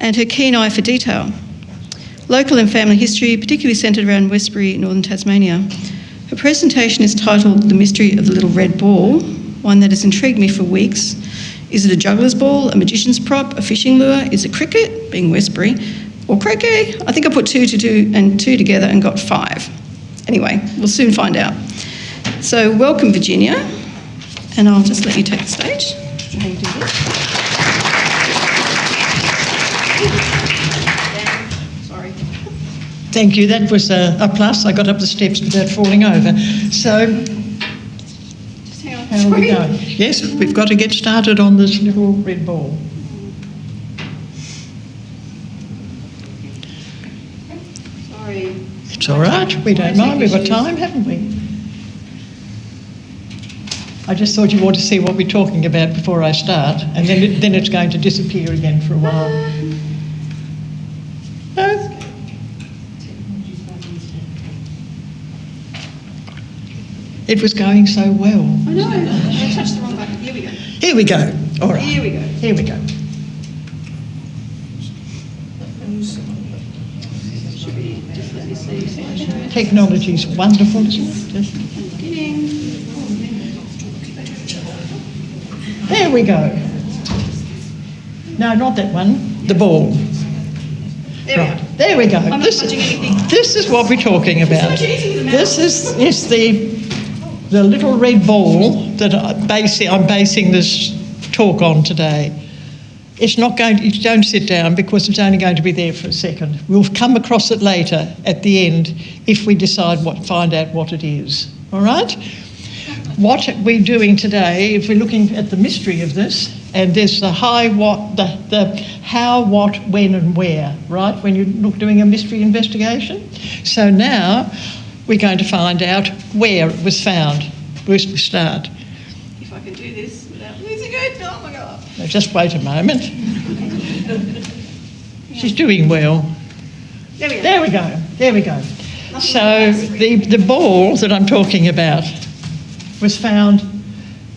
and her keen eye for detail. Local and family history, particularly centred around Westbury, northern Tasmania. Her presentation is titled The Mystery of the Little Red Ball, one that has intrigued me for weeks. Is it a juggler's ball, a magician's prop, a fishing lure? Is it cricket, being Westbury, or croquet? I think I put two together and got 5. Anyway, we'll soon find out. So welcome, Virginia, and I'll just let you take the stage. How you do this? Sorry. Thank you. That was a plus. I got up the steps without falling over. So, Just hang on. how are we going? Yes, we've got to get started on this little red ball. Sorry. It's all right. We don't mind. We've got time, haven't we? I just thought you ought to see what we're talking about before I start, and then it's going to disappear again for a while. No? It was going so well. I know. I touched the wrong button. Here we go. Here we go. All right. Here we go. Here we go. Should be just let me see. Technology's wonderful, isn't it? Just... Beginning. There we go. No, not that one. The ball. There Right. we go. There we go. I'm not touching anything. This is what we're talking about. so easy with the This is the little red ball that I'm basing this talk on today. It's not going to, you don't sit down because it's only going to be there for a second. We'll come across it later at the end if we find out what it is. All right? What we're doing today, if we're looking at the mystery of this, and there's the the how, what, when and where, right, when you're doing a mystery investigation. So now we're going to find out where it was found. Where's we start? If I can do this without losing it, oh my God. Now just wait a moment. She's doing well. There we go. There we go. There we go. So the ball that I'm talking about was found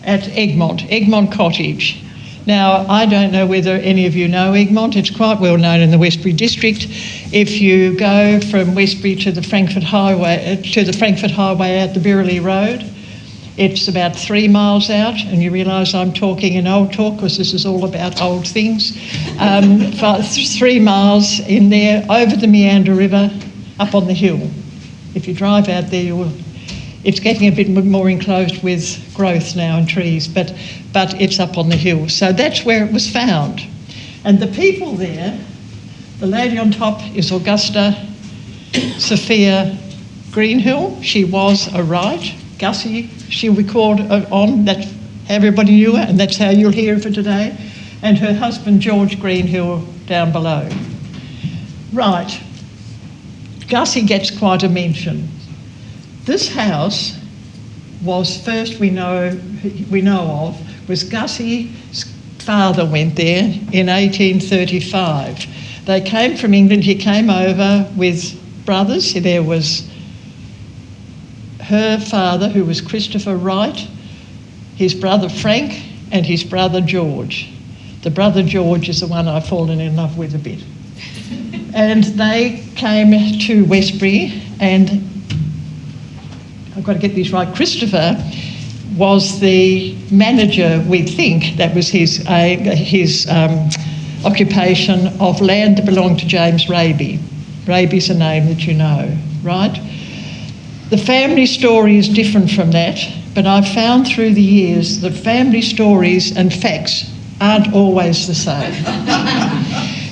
at Egmont Cottage. Now, I don't know whether any of you know Egmont. It's quite well known in the Westbury district. If you go from Westbury to the Frankfurt Highway at the Birrelly Road, it's about 3 miles out, and you realise I'm talking in old talk because this is all about old things. 3 miles in there, over the Meander River, up on the hill. If you drive out there, it's getting a bit more enclosed with growth now and trees, but it's up on the hill. So that's where it was found. And the people there, the lady on top is Augusta Sophia Greenhill. She was a Wright. Gussie, she recorded on, that everybody knew her, and that's how you'll hear of her today. And her husband, George Greenhill, down below. Right. Gussie gets quite a mention. This house was first we know of, was Gussie's father went there in 1835. They came from England. He came over with brothers. There was her father, who was Christopher Wright, his brother Frank, and his brother George. The brother George is the one I've fallen in love with a bit. And they came to Westbury, and I've got to get these right, Christopher was the manager, we think, that was his occupation of land that belonged to James Raby. Raby's a name that you know, right? The family story is different from that, but I've found through the years that family stories and facts aren't always the same.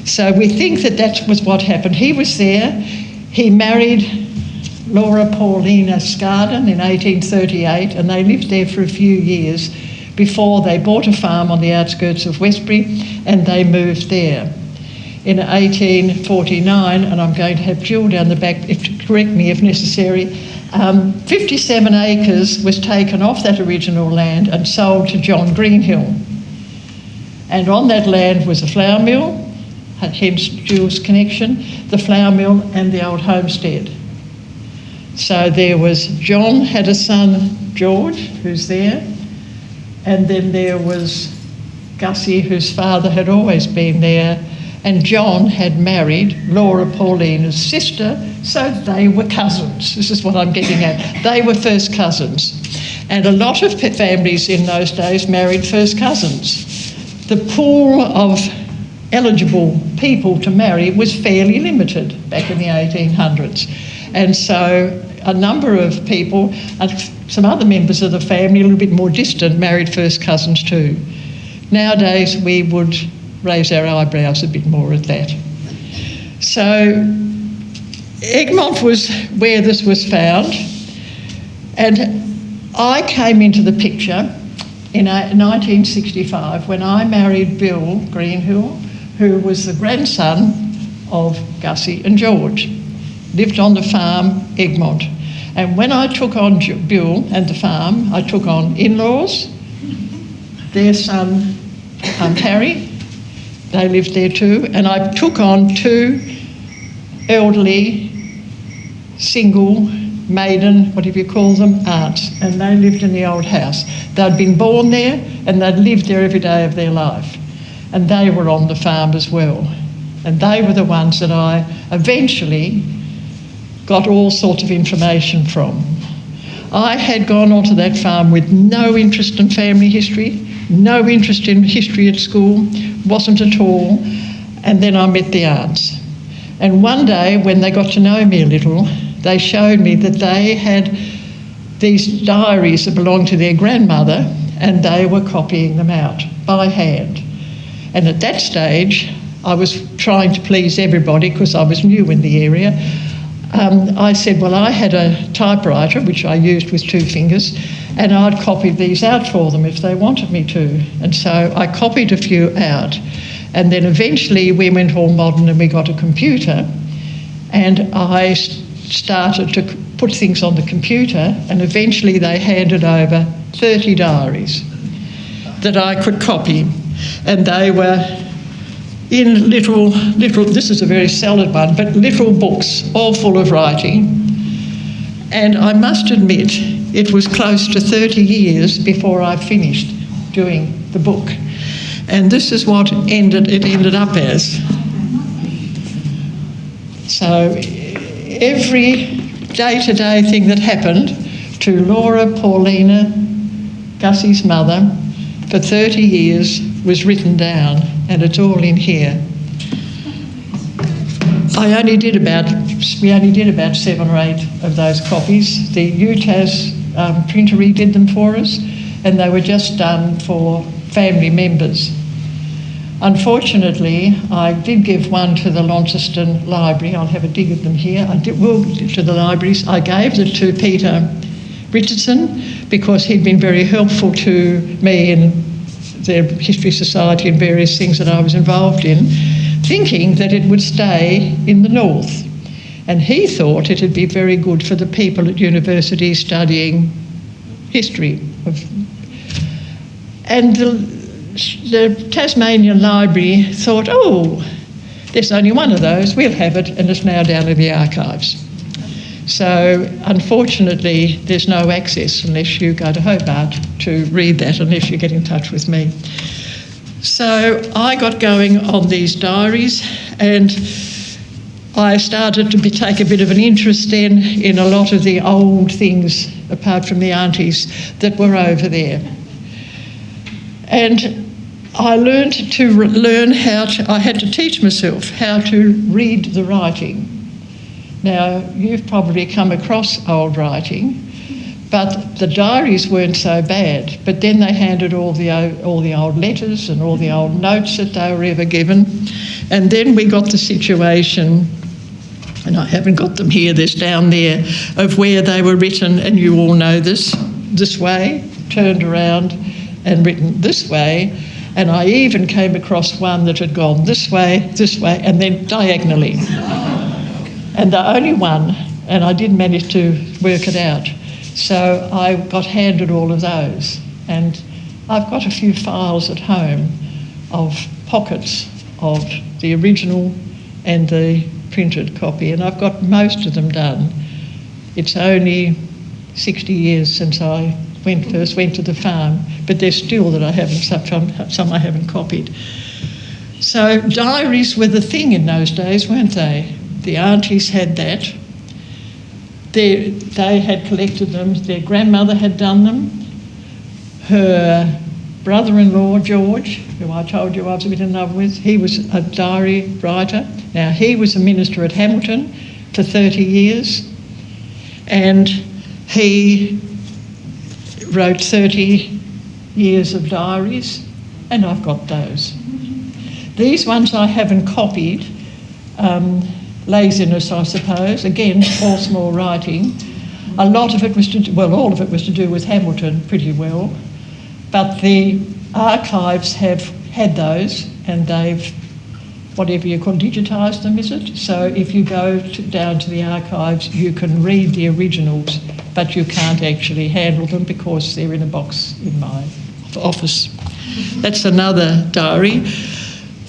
So we think that was what happened. He was there. He married Laura Paulina Scarden in 1838, and they lived there for a few years before they bought a farm on the outskirts of Westbury, and they moved there. In 1849, and I'm going to have Jill down the back to correct me if necessary, 57 acres was taken off that original land and sold to John Greenhill. And on that land was a flour mill, hence Jill's connection, the flour mill and the old homestead. So there was, John had a son, George, who's there, and then there was Gussie, whose father had always been there, and John had married Laura Paulina's sister, so they were cousins. This is what I'm getting at. They were first cousins. And a lot of families in those days married first cousins. The pool of eligible people to marry was fairly limited back in the 1800s. And so a number of people, and some other members of the family, a little bit more distant, married first cousins too. Nowadays, we would raise our eyebrows a bit more at that. So Egmont was where this was found, and I came into the picture in 1965 when I married Bill Greenhill, who was the grandson of Gussie and George, lived on the farm Egmont. And when I took on Bill and the farm, I took on in-laws, their son Harry, they lived there too, and I took on two elderly, single, maiden, whatever you call them, aunts, and they lived in the old house. They'd been born there and they'd lived there every day of their life. And they were on the farm as well. And they were the ones that I eventually got all sorts of information from. I had gone onto that farm with no interest in family history, no interest in history at school, wasn't at all. And then I met the aunts. And one day when they got to know me a little, they showed me that they had these diaries that belonged to their grandmother, and they were copying them out by hand. And at that stage, I was trying to please everybody because I was new in the area. I said, well, I had a typewriter, which I used with two fingers, and I'd copy these out for them if they wanted me to. And so I copied a few out. And then eventually we went all modern and we got a computer, and I started to put things on the computer, and eventually they handed over 30 diaries that I could copy. And they were in little, this is a very solid one, but little books, all full of writing. And I must admit, it was close to 30 years before I finished doing the book. And this is what it ended up as. So every day-to-day thing that happened to Laura Paulina, Gussie's mother, for 30 years was written down, and it's all in here. We only did about 7 or 8 of those copies. The UTAS printery did them for us, and they were just done for family members. Unfortunately, I did give one to the Launceston Library. I'll have a dig at them here. Will to the libraries. I gave it to Peter Richardson because he'd been very helpful to me in the History Society and various things that I was involved in, thinking that it would stay in the north. And he thought it'd be very good for the people at university studying history. And the Tasmanian Library thought, oh, there's only one of those, we'll have it, and it's now down in the archives. So unfortunately, there's no access unless you go to Hobart to read that, unless you get in touch with me. So I got going on these diaries, and I started to take a bit of an interest in a lot of the old things, apart from the aunties, that were over there. And I learned I had to teach myself how to read the writing. Now, you've probably come across old writing, but the diaries weren't so bad. But then they handed all the old letters and all the old notes that they were ever given. And then we got the situation, and I haven't got them here, there's down there, of where they were written, and you all know this way, turned around and written this way. And I even came across one that had gone this way, and then diagonally. And the only one, and I did manage to work it out, so I got handed all of those. And I've got a few files at home of pockets of the original and the printed copy, and I've got most of them done. It's only 60 years since I first went to the farm, but there's still that I haven't, some I haven't copied. So diaries were the thing in those days, weren't they? The aunties had that. They had collected them. Their grandmother had done them. Her brother-in-law, George, who I told you I was a bit in love with, he was a diary writer. Now, he was a minister at Hamilton for 30 years, and he wrote 30 years of diaries, and I've got those. These ones I haven't copied, laziness, I suppose, again, all small writing. A lot of it was all of it was to do with Hamilton pretty well, but the archives have had those, and they've, whatever you call, digitised them, is it? So if you go down to the archives, you can read the originals, but you can't actually handle them because they're in a box in my office. That's another diary.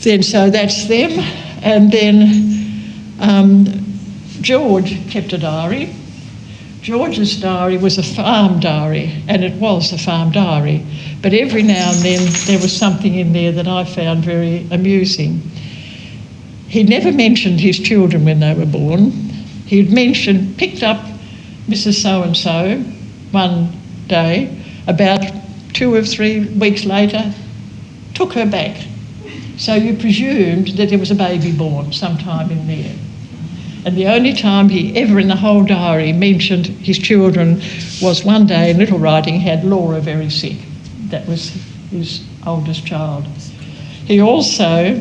Then, so that's them. And then George kept a diary. George's diary was a farm diary, and it was a farm diary. But every now and then there was something in there that I found very amusing. He never mentioned his children when they were born. He'd picked up Mrs. So-and-so one day, about 2 or 3 weeks later, took her back. So you presumed that there was a baby born sometime in there. And the only time he ever in the whole diary mentioned his children was one day in little writing had Laura very sick. That was his oldest child. He also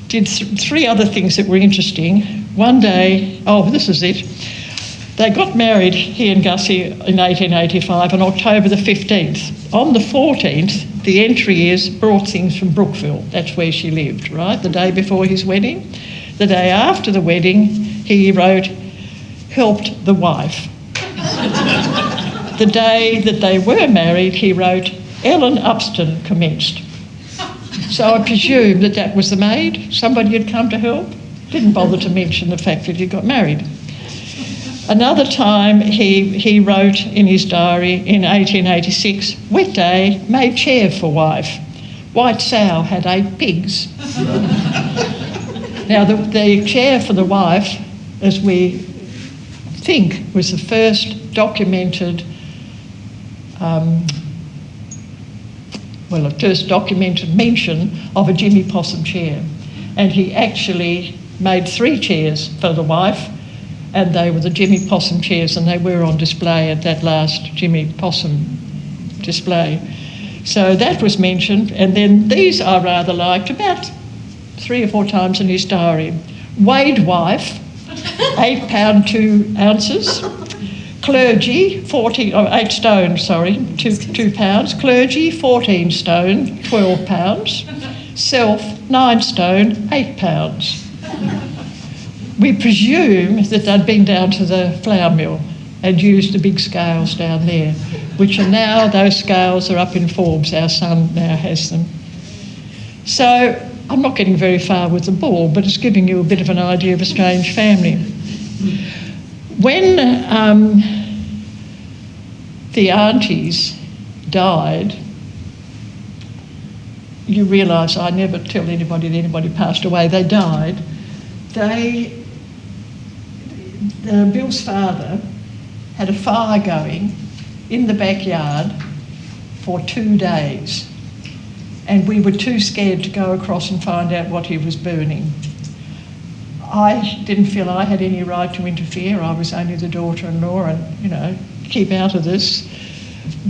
did 3 other things that were interesting. One day, this is it. They got married, he and Gussie, in 1885 on October the 15th. On the 14th, the entry is brought things from Brookville. That's where she lived, right? The day before his wedding. The day after the wedding, he wrote, helped the wife. The day that they were married, he wrote, Ellen Upston commenced. So I presume that was the maid. Somebody had come to help. Didn't bother to mention the fact that he got married. Another time he wrote in his diary in 1886, wet day, made chair for wife. White sow had 8 pigs. Now the chair for the wife, as we think, was the first documented mention of a Jimmy Possum chair. And he actually made 3 chairs for the wife, and they were the Jimmy Possum chairs, and they were on display at that last Jimmy Possum display. So that was mentioned, and then these I rather liked about 3 or 4 times in his diary. Weighed wife, 8 pound 2 ounces. Clergy, 8 stone, 2 pounds. Clergy, 14 stone, 12 pounds. Self, 9 stone, 8 pounds. We presume that they'd been down to the flour mill and used the big scales down there, which are now, those scales are up in Forbes. Our son now has them. So I'm not getting very far with the ball, but it's giving you a bit of an idea of a strange family. When the aunties died, you realise I never tell anybody that anybody passed away. They died. Bill's father had a fire going in the backyard for 2 days, and we were too scared to go across and find out what he was burning. I didn't feel I had any right to interfere. I was only the daughter-in-law and, keep out of this.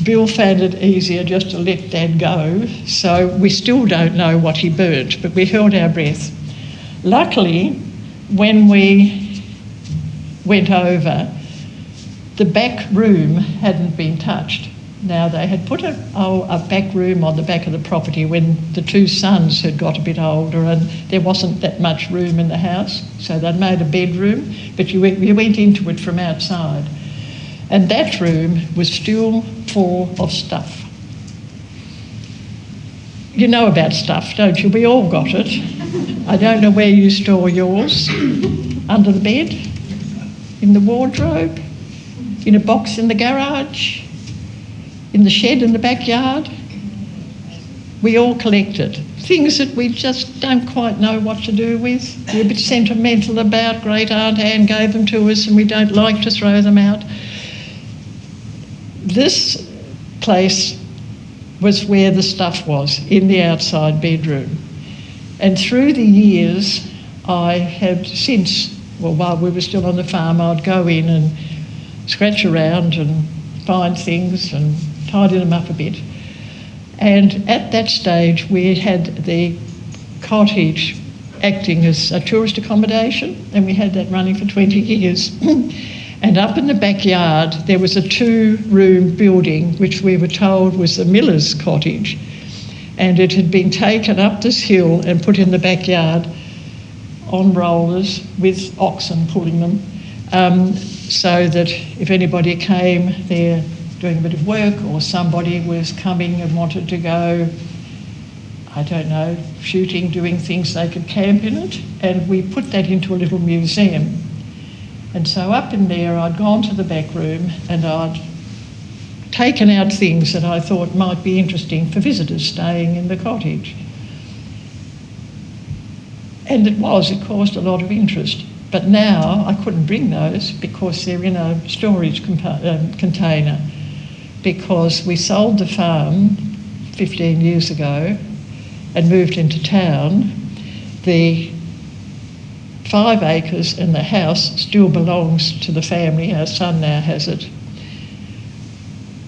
Bill found it easier just to let Dad go, so we still don't know what he burnt, but we held our breath. Luckily, when we went over, the back room hadn't been touched. Now, they had put a back room on the back of the property when the 2 sons had got a bit older and there wasn't that much room in the house, so they'd made a bedroom, but you went into it from outside. And that room was still full of stuff. You know about stuff, don't you? We all got it. I don't know where you store yours. Under the bed? In the wardrobe? In a box in the garage? In the shed in the backyard? we all collected. Things that we just don't quite know what to do with. We're a bit sentimental about. Great Aunt Anne gave them to us and we don't like to throw them out. This place was where the stuff was, in the outside bedroom. And through the years, I had since, well, while we were still on the farm, I'd go in and scratch around and find things and tidy them up a bit. And at that stage, we had the cottage acting as a tourist accommodation, and we had that running for 20 years. And up in the backyard, there was a 2-room building, which we were told was the miller's cottage. And it had been taken up this hill and put in the backyard on rollers with oxen pulling them, so that if anybody came there doing a bit of work, or somebody was coming and wanted to go, I don't know, shooting, doing things, they could camp in it. And we put that into a little museum. And so up in there, I'd gone to the back room and I'd taken out things that I thought might be interesting for visitors staying in the cottage. And it caused a lot of interest. But now I couldn't bring those because they're in a storage container, because we sold the farm 15 years ago and moved into town. The 5 acres and the house still belongs to the family. Our son now has it.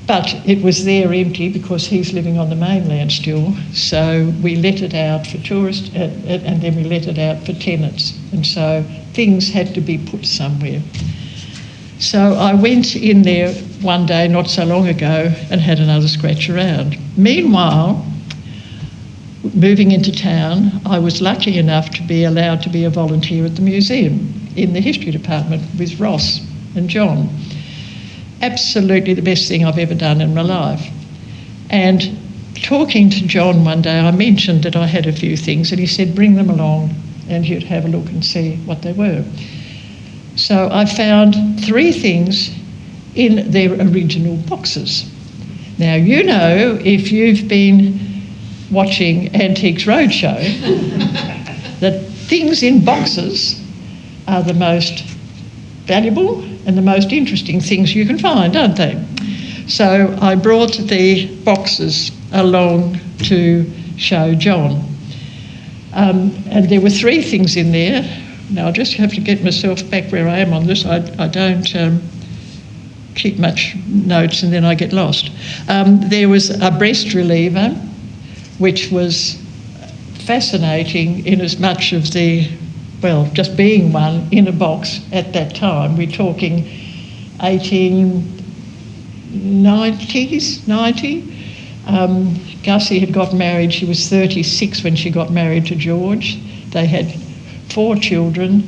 But it was there empty because he's living on the mainland still. So we let it out for tourists and then we let it out for tenants. And so things had to be put somewhere. So I went in there one day not so long ago and had another scratch around. Meanwhile, moving into town, I was lucky enough to be allowed to be a volunteer at the museum in the history department with Ross and John. Absolutely the best thing I've ever done in my life. And talking to John one day, I mentioned that I had a few things and he said, bring them along and he'd have a look and see what they were. So I found 3 things in their original boxes. Now, you know, if you've been watching Antiques Roadshow, that things in boxes are the most valuable and the most interesting things you can find, aren't they? So I brought the boxes along to show John. And there were 3 things in there. Now, I just have to get myself back where I am on this. I don't keep much notes and then I get lost. There was a breast reliever, which was fascinating in as much of the, well, just being one in a box at that time. We're talking 1890s, 90. Gussie had got married. She was 36 when she got married to George. They had 4 children,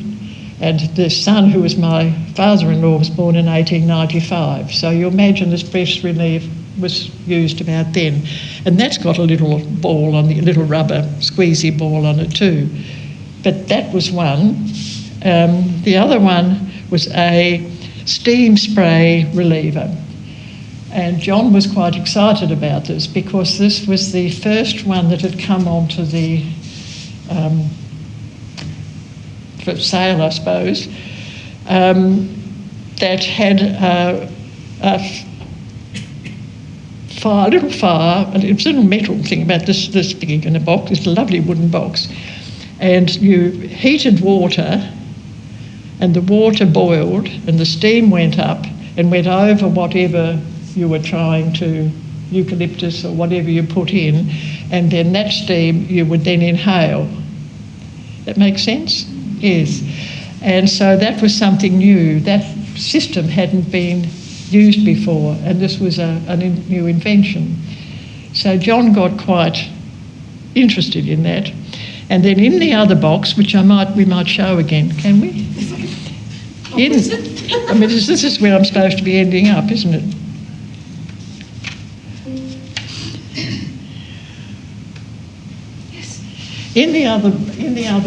and the son, who was my father-in-law, was born in 1895. So you imagine this breast relief was used about then. And that's got a little ball on the little rubber squeezy ball on it too. But that was one. The other one was a steam spray reliever. And John was quite excited about this because this was the first one that had come onto the for sale, I suppose, that had a little fire, and it was a little metal thing about this big in a box. It's a lovely wooden box. And you heated water, and the water boiled, and the steam went up and went over whatever you were trying to, eucalyptus or whatever you put in, and then that steam you would then inhale. That makes sense? Yes. And so that was something new. That system hadn't been used before, and this was a new invention. So John got quite interested in that. And then in the other box, which we might show again, can we? This is where I'm supposed to be ending up, isn't it? Yes. In the other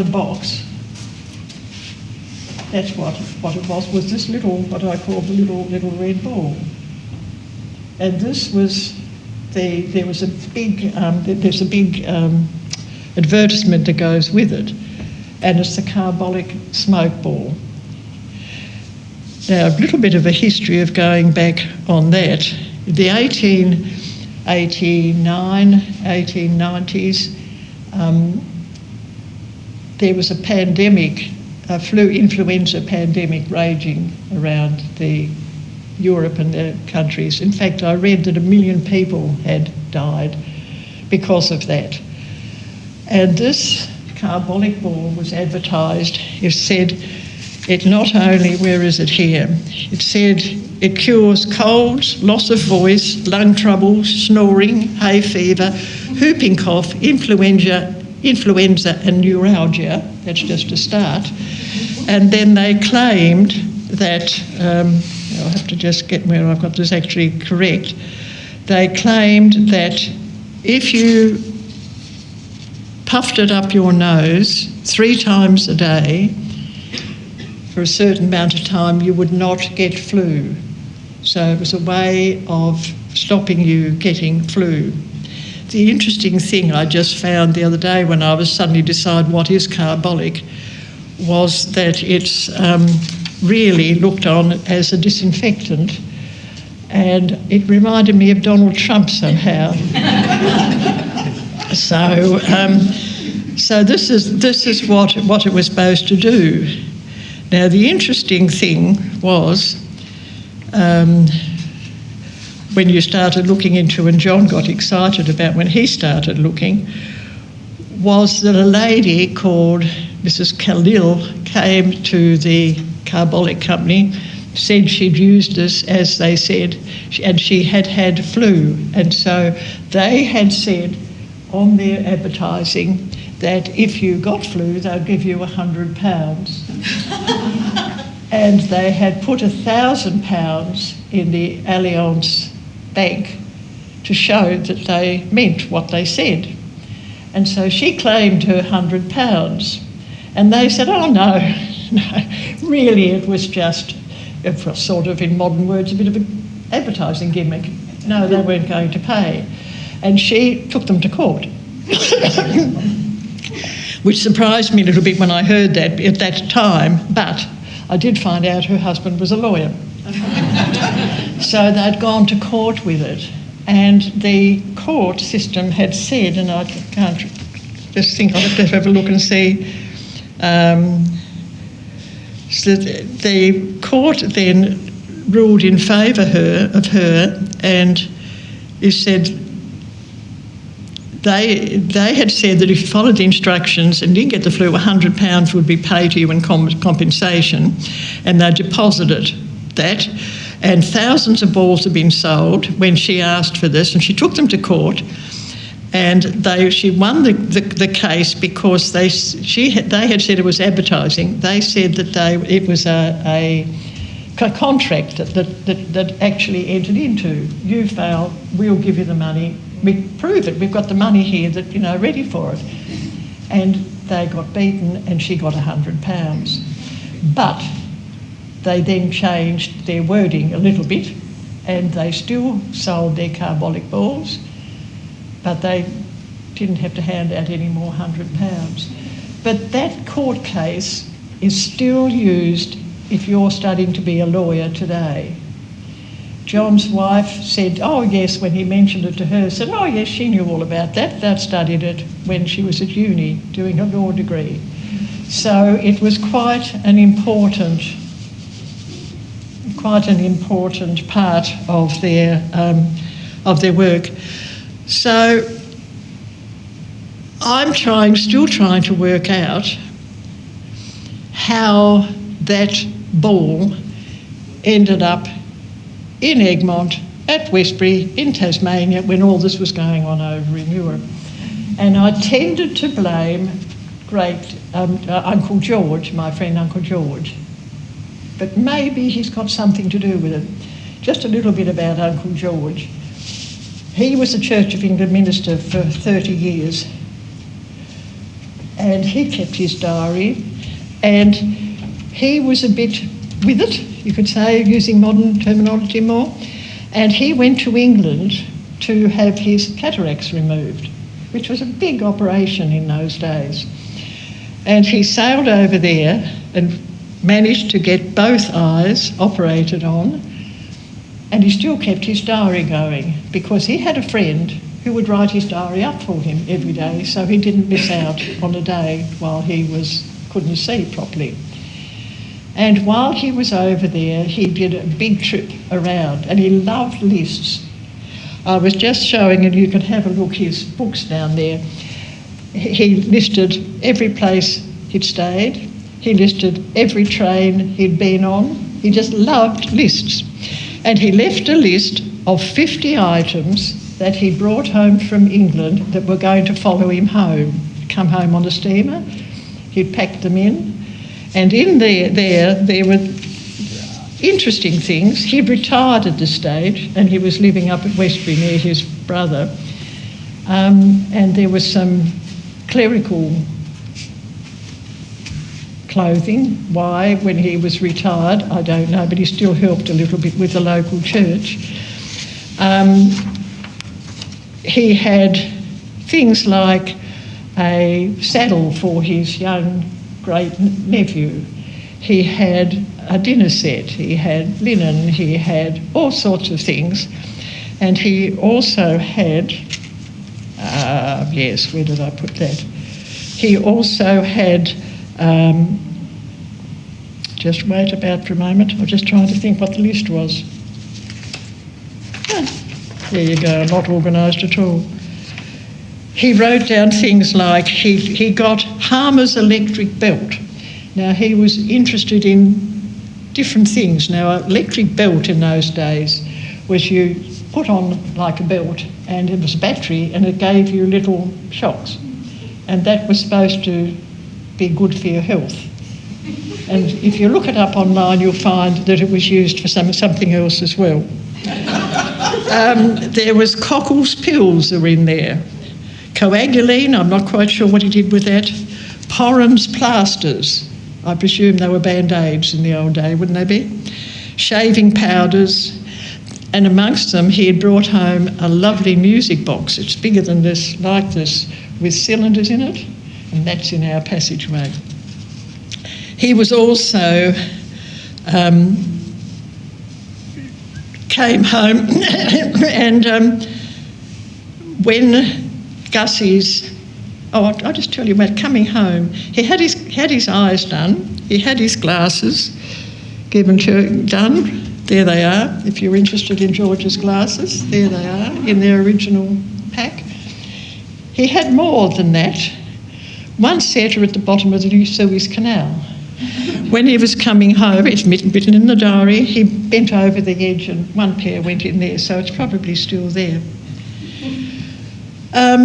box, that's what it was this little, what I call the little red ball. And this was there was a big, there's a big advertisement that goes with it, and it's the carbolic smoke ball. Now, a little bit of a history of going back on that. The 1889, 1890s, there was a pandemic, a influenza pandemic raging around Europe and the countries. In fact, I read that 1 million people had died because of that. And this carbolic ball was advertised. It said, it not only, where is it here? It said it cures colds, loss of voice, lung trouble, snoring, hay fever, whooping cough, influenza and neuralgia. That's just a start. And then they claimed that, I'll have to just get where I've got this actually correct. They claimed that if you puffed it up your nose 3 times a day for a certain amount of time, you would not get flu. So it was a way of stopping you getting flu. The interesting thing I just found the other day when I was suddenly decide what is carbolic was that it's really looked on as a disinfectant, and it reminded me of Donald Trump somehow. So this is what it was supposed to do. Now, the interesting thing was when you started looking into, and John got excited about when he started looking, was that a lady called Mrs. Khalil came to the carbolic company, said she'd used this, as they said, and she had had flu. And so they had said on their advertising that if you got flu, they'd give you £100. And they had put £1,000 in the Allianz Bank to show that they meant what they said. And so she claimed her £100. And they said, oh no, really it was just, sort of in modern words, a bit of an advertising gimmick. No, they weren't going to pay. And she took them to court. Which surprised me a little bit when I heard that at that time, but I did find out her husband was a lawyer. So they'd gone to court with it, and the court system had said, and I can't just think, I'll have to have a look and see, so the court then ruled in favour of her, and it said they had said that if you followed the instructions and didn't get the flu, £100 would be paid to you in compensation, and they deposited that, and thousands of balls had been sold when she asked for this, and she took them to court, and she won the case because they had said it was advertising. They said that it was a contract that actually entered into. You fail, we'll give you the money. We prove it. We've got the money here that ready for it. And they got beaten, and she got £100. But they then changed their wording a little bit, and they still sold their carbolic balls, but they didn't have to hand out any more £100. But that court case is still used if you're studying to be a lawyer today. John's wife said, oh yes, when he mentioned it to her, said, oh yes, she knew all about that. They'd studied it when she was at uni doing her law degree. So it was quite an important part of their work. So I'm still trying to work out how that ball ended up in Egmont, at Westbury, in Tasmania, when all this was going on over in Europe. And I tended to blame great Uncle George, my friend Uncle George. But maybe he's got something to do with it. Just a little bit about Uncle George. He was a Church of England minister for 30 years. And he kept his diary, and he was a bit with it, you could say, using modern terminology more. And he went to England to have his cataracts removed, which was a big operation in those days. And he sailed over there and managed to get both eyes operated on, and he still kept his diary going because he had a friend who would write his diary up for him every day, so he didn't miss out on a day while he couldn't see properly. And while he was over there, he did a big trip around, and he loved lists. I was just showing, and you can have a look, his books down there. He listed every place he'd stayed. He listed every train he'd been on. He just loved lists. And he left a list of 50 items that he brought home from England that were going to follow him home, come home on the steamer. He'd packed them in. And in there were interesting things. He'd retired at this stage, and he was living up at Westbury near his brother. And there was some clerical clothing. Why, when he was retired, I don't know, but he still helped a little bit with the local church. He had things like a saddle for his young great nephew. He had a dinner set, he had linen, he had all sorts of things. And he also had, yes, where did I put that? He also had, just wait about for a moment, I'm just trying to think what the list was. There you go, not organised at all. He wrote down things like he got Harmer's electric belt. Now, he was interested in different things. Now, an electric belt in those days was you put on like a belt, and it was a battery, and it gave you little shocks. And that was supposed to be good for your health. And if you look it up online, you'll find that it was used for something else as well. There was Cockle's pills that were in there. Coaguline, I'm not quite sure what he did with that. Porham's plasters. I presume they were band-aids in the old day, wouldn't they be? Shaving powders. And amongst them, he had brought home a lovely music box. It's bigger than this, like this, with cylinders in it. And that's in our passageway. He was also came home and when Gussie's, I'll just tell you about coming home. He had his eyes done. He had his glasses done. There they are. If you're interested in George's glasses, there they are in their original pack. He had more than that. One set are at the bottom of the Suez Canal. When he was coming home, it's written in the diary, he bent over the edge and one pair went in there, so it's probably still there. I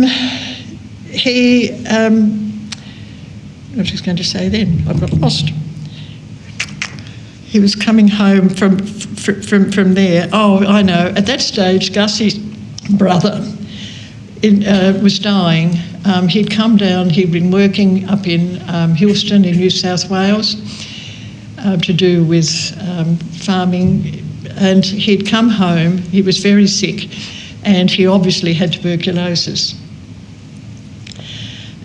was just going to say then, I got lost. He was coming home from there. Oh, I know. At that stage, Gussie's brother was dying. He'd come down, he'd been working up in Hillston in New South Wales to do with farming, and he'd come home. He was very sick, and he obviously had tuberculosis.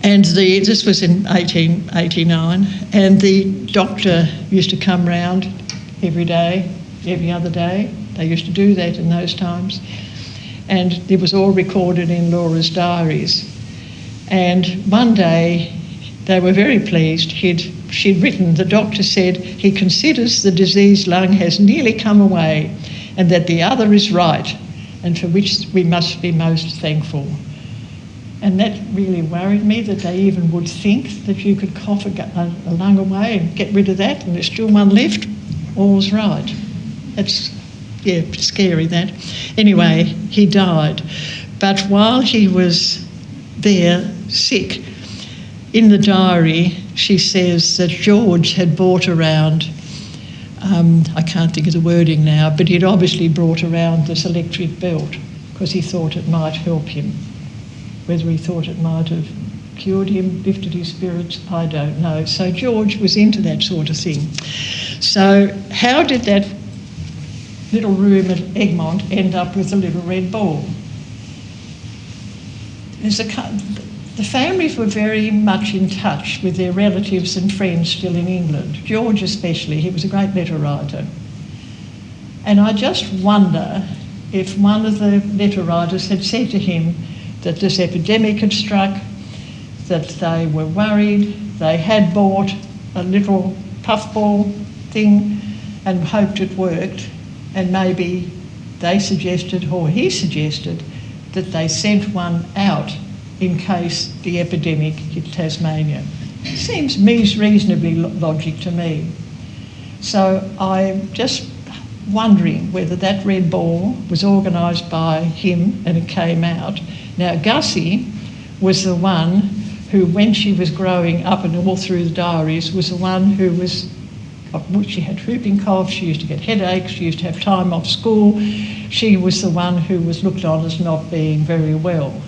And this was in 1889, and the doctor used to come round every day, every other day. They used to do that in those times. And it was all recorded in Laura's diaries. And one day, they were very pleased. She'd written, the doctor said, he considers the diseased lung has nearly come away and that the other is right, and for which we must be most thankful. And that really worried me, that they even would think that you could cough a lung away and get rid of that and there's still one left. All's right. That's, yeah, scary, that. Anyway, he died. But while he was there, sick, in the diary, she says that George had brought around, I can't think of the wording now, but he'd obviously brought around this electric belt because he thought it might help him. Whether he thought it might have cured him, lifted his spirits, I don't know. So George was into that sort of thing. So how did that little room at Egmont end up with a little red ball? the families were very much in touch with their relatives and friends still in England. George especially, he was a great letter writer. And I just wonder if one of the letter writers had said to him that this epidemic had struck, that they were worried, they had bought a little puffball thing and hoped it worked, and maybe they suggested, or he suggested, that they sent one out in case the epidemic hit Tasmania. It seems reasonably logic to me. So I'm just wondering whether that red ball was organised by him and it came out. Now, Gussie was the one who, when she was growing up and all through the diaries, was the one who was, she had whooping cough, she used to get headaches, she used to have time off school. She was the one who was looked on as not being very well.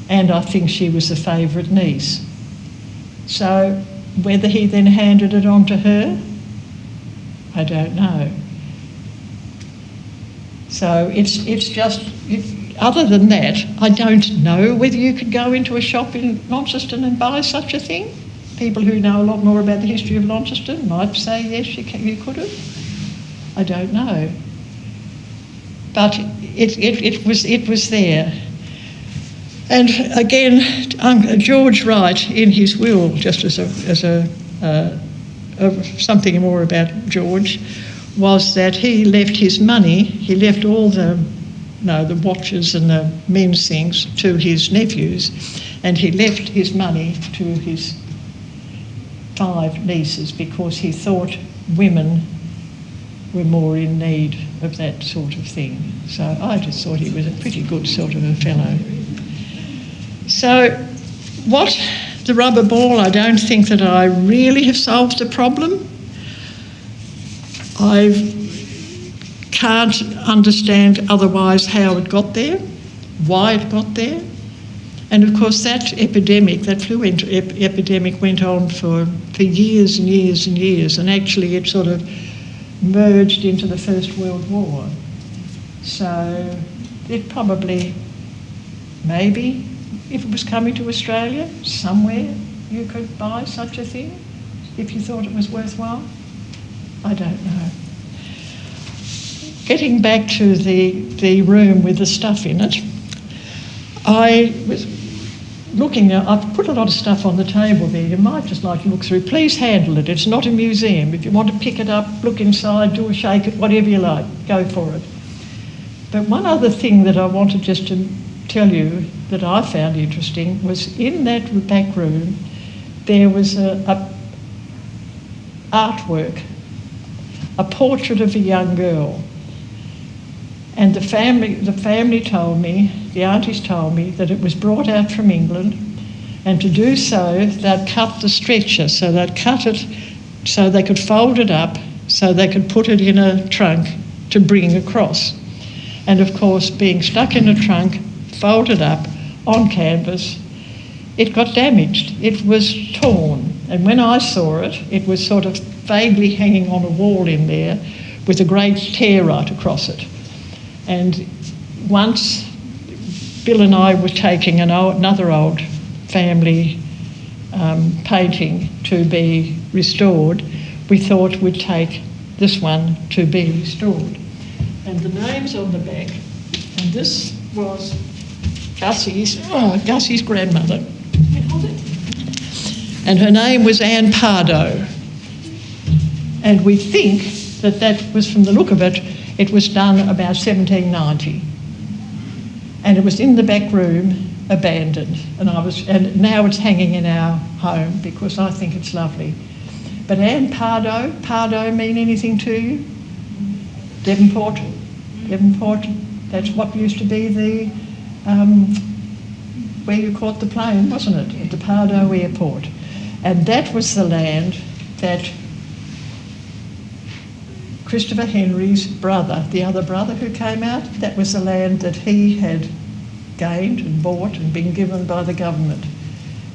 And I think she was the favourite niece. So whether he then handed it on to her, I don't know. So it's just, other than that, I don't know whether you could go into a shop in Launceston and buy such a thing. People who know a lot more about the history of Launceston might say yes, you could have. I don't know. But it was there. And again, George Wright, in his will, just as something more about George, was that he left his money, he left all the watches and the men's things to his nephews, and he left his money to his 5 nieces because he thought women were more in need of that sort of thing. So I just thought he was a pretty good sort of a fellow. So the rubber ball, I don't think that I really have solved the problem. I can't understand otherwise how it got there, why it got there. And of course that epidemic, that flu epidemic went on for years and years and years, and actually it sort of merged into the First World War. So it probably, maybe, if it was coming to Australia, somewhere you could buy such a thing, if you thought it was worthwhile. I don't know. Getting back to the room with the stuff in it, I was looking, I've put a lot of stuff on the table there. You might just like to look through. Please handle it. It's not a museum. If you want to pick it up, look inside, do a shake it, whatever you like, go for it. But one other thing that I wanted just to tell you that I found interesting was in that back room there was a artwork, a portrait of a young girl. And the family told me, the aunties told me, that it was brought out from England, and to do so they'd cut the stretcher, so they'd cut it so they could fold it up, so they could put it in a trunk to bring across. And of course, being stuck in a trunk, folded up on canvas, it got damaged. It was torn. And when I saw it, it was sort of vaguely hanging on a wall in there with a great tear right across it. And once Bill and I were taking another old family painting to be restored, we thought we'd take this one to be restored. And the name's on the back, and this was Gussie's grandmother. And her name was Anne Pardo. And we think that was, from the look of it, it was done about 1790. And it was in the back room, abandoned. And now it's hanging in our home because I think it's lovely. But Anne Pardo mean anything to you? Devonport, that's what used to be the, where you caught the plane, wasn't it? At the Pardo Airport. And that was the land that Christopher Henry's brother, the other brother who came out, that was the land that he had gained and bought and been given by the government.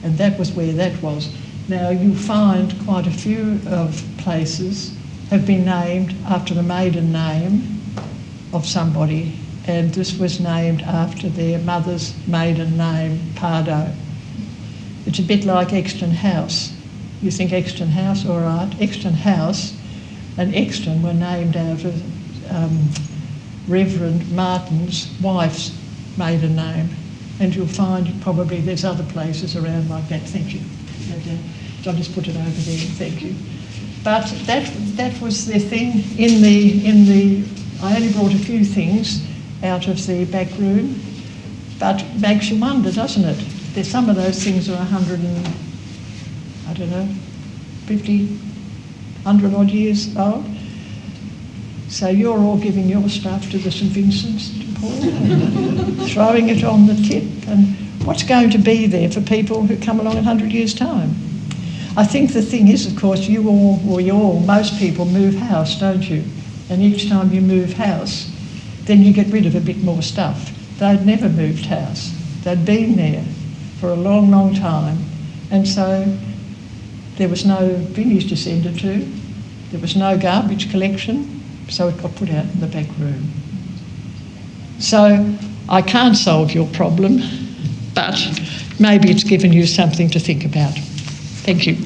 And that was where that was. Now you'll find quite a few of places have been named after the maiden name of somebody and this was named after their mother's maiden name, Pardo. It's a bit like Exton House. You think Exton House, all right. Exton House and Exton were named out of Reverend Martin's wife's maiden name. And you'll find probably there's other places around like that. Thank you. I'll just put it over there. Thank you. But that was the thing in the. I only brought a few things out of the back room, but it makes you wonder, doesn't it? There's some of those things are 50, 100 odd years old. So you're all giving your stuff to the St Vincent's de Paul, throwing it on the tip, and what's going to be there for people who come along in 100 years' time? I think the thing is, of course, most people move house, don't you? And each time you move house, then you get rid of a bit more stuff. They'd never moved house. They'd been there for a long, long time. And so there was no bins to send it to. There was no garbage collection. So it got put out in the back room. So I can't solve your problem, but maybe it's given you something to think about. Thank you.